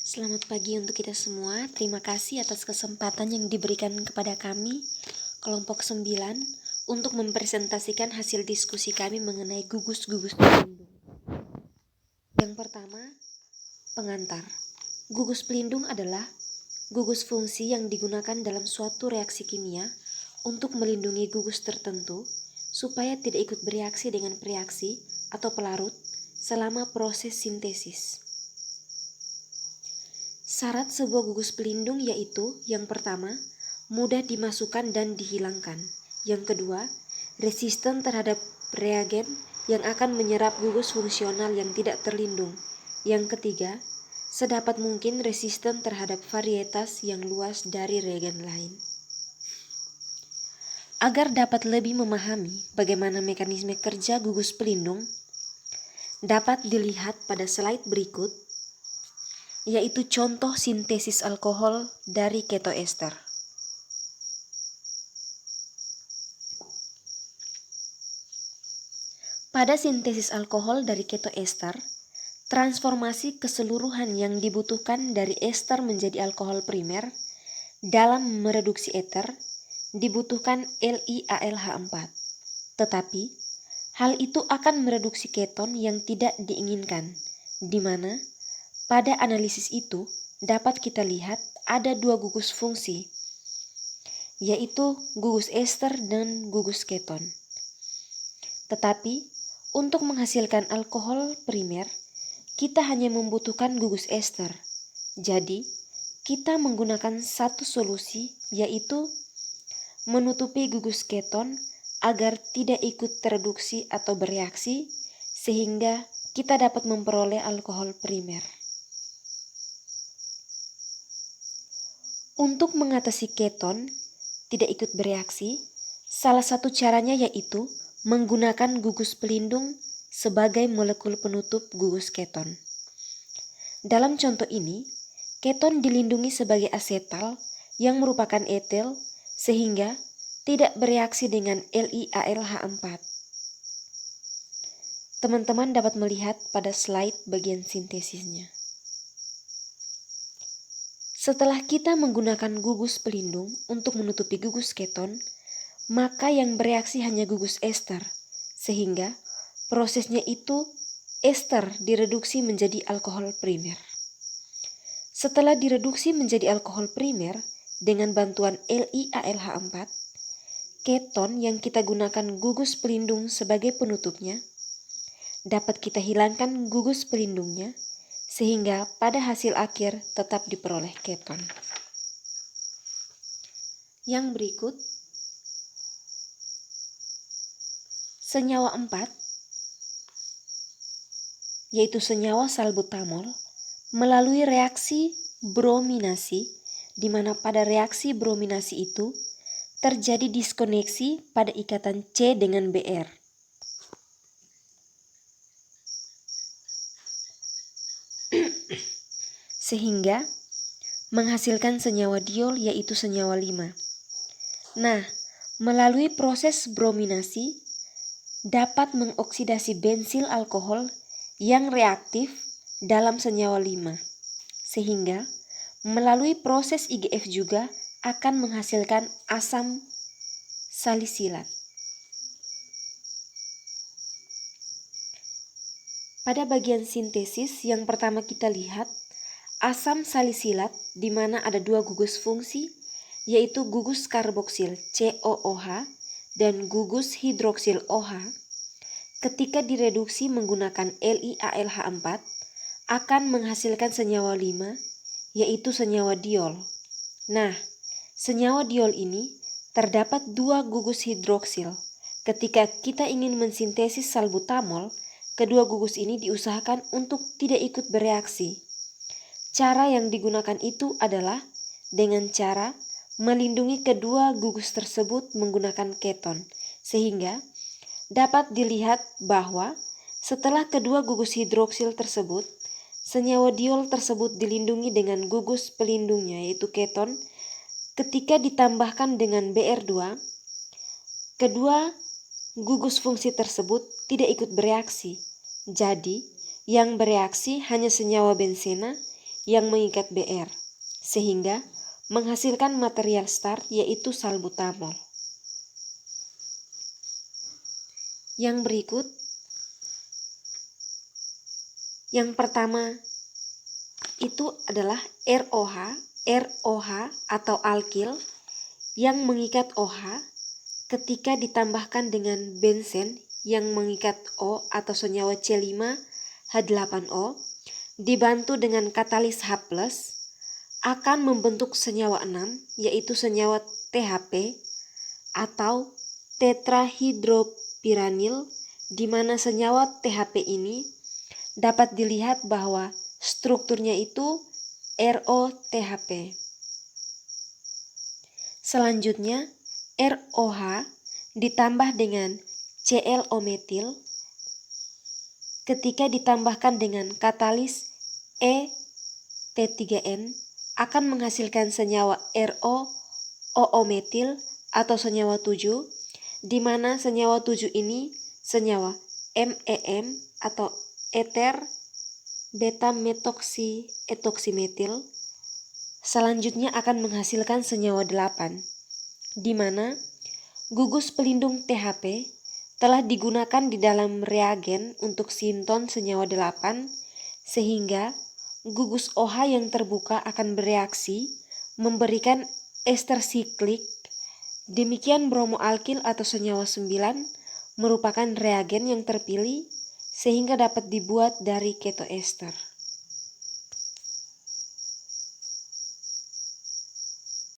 Selamat pagi untuk kita semua. Terima kasih atas kesempatan yang diberikan kepada kami, kelompok 9, untuk mempresentasikan hasil diskusi kami mengenai gugus-gugus pelindung. Yang pertama, pengantar. Gugus pelindung adalah gugus fungsi yang digunakan dalam suatu reaksi kimia untuk melindungi gugus tertentu supaya tidak ikut bereaksi dengan preaksi atau pelarut selama proses sintesis. Syarat sebuah gugus pelindung yaitu yang pertama, mudah dimasukkan dan dihilangkan. Yang kedua, resisten terhadap reagen yang akan menyerap gugus fungsional yang tidak terlindung. Yang ketiga, sedapat mungkin resisten terhadap varietas yang luas dari reagen lain. Agar dapat lebih memahami bagaimana mekanisme kerja gugus pelindung, dapat dilihat pada slide berikut, yaitu contoh sintesis alkohol dari ketoester. Pada sintesis alkohol dari ketoester, transformasi keseluruhan yang dibutuhkan dari ester menjadi alkohol primer dalam mereduksi eter dibutuhkan LiAlH4. Tetapi, hal itu akan mereduksi keton yang tidak diinginkan, di mana pada analisis itu dapat kita lihat ada dua gugus fungsi, yaitu gugus ester dan gugus keton. Tetapi, untuk menghasilkan alkohol primer, kita hanya membutuhkan gugus ester. Jadi, kita menggunakan satu solusi, yaitu menutupi gugus keton agar tidak ikut tereduksi atau bereaksi, sehingga kita dapat memperoleh alkohol primer. Untuk mengatasi keton tidak ikut bereaksi, salah satu caranya yaitu menggunakan gugus pelindung sebagai molekul penutup gugus keton. Dalam contoh ini, keton dilindungi sebagai asetal yang merupakan etil sehingga tidak bereaksi dengan LiAlH4. Teman-teman dapat melihat pada slide bagian sintesisnya. Setelah kita menggunakan gugus pelindung untuk menutupi gugus keton, maka yang bereaksi hanya gugus ester, sehingga prosesnya itu ester direduksi menjadi alkohol primer. Setelah direduksi menjadi alkohol primer dengan bantuan LiAlH4, keton yang kita gunakan gugus pelindung sebagai penutupnya, dapat kita hilangkan gugus pelindungnya, sehingga pada hasil akhir tetap diperoleh keton. Yang berikut, senyawa 4, yaitu senyawa salbutamol, melalui reaksi brominasi, di mana pada reaksi brominasi itu terjadi diskoneksi pada ikatan C dengan Br. Sehingga menghasilkan senyawa diol yaitu senyawa 5. Nah, melalui proses brominasi dapat mengoksidasi bensil alkohol yang reaktif dalam senyawa 5. Sehingga melalui proses IGF juga akan menghasilkan asam salisilat. Pada bagian sintesis yang pertama kita lihat asam salisilat di mana ada dua gugus fungsi, yaitu gugus karboksil COOH dan gugus hidroksil OH. Ketika direduksi menggunakan LiAlH4 akan menghasilkan senyawa 5, yaitu senyawa diol. Nah, senyawa diol ini terdapat dua gugus hidroksil. Ketika kita ingin mensintesis salbutamol, kedua gugus ini diusahakan untuk tidak ikut bereaksi. Cara yang digunakan itu adalah dengan cara melindungi kedua gugus tersebut menggunakan keton, sehingga dapat dilihat bahwa setelah kedua gugus hidroksil tersebut, senyawa diol tersebut dilindungi dengan gugus pelindungnya yaitu keton. Ketika ditambahkan dengan Br2, kedua gugus fungsi tersebut tidak ikut bereaksi. Jadi, yang bereaksi hanya senyawa bensena yang mengikat Br, sehingga menghasilkan material start yaitu salbutamol. Yang berikut, yang pertama itu adalah ROH atau alkil yang mengikat OH ketika ditambahkan dengan benzen yang mengikat O atau senyawa C5H8O dibantu dengan katalis H+, akan membentuk senyawa 6 yaitu senyawa THP atau tetrahidropiranil, di mana senyawa THP ini dapat dilihat bahwa strukturnya itu ROTHP. Selanjutnya, ROH ditambah dengan ClO-metil ketika ditambahkan dengan katalis ET3N akan menghasilkan senyawa ROOO-metil atau senyawa 7, di mana senyawa 7 ini senyawa MEM atau eter beta metoksietoksimetil. Selanjutnya akan menghasilkan senyawa 8, di mana gugus pelindung THP telah digunakan di dalam reagen untuk sinton senyawa 8, sehingga gugus OH yang terbuka akan bereaksi memberikan ester siklik. Demikian bromoalkil atau senyawa 9 merupakan reagen yang terpilih sehingga dapat dibuat dari ketoester.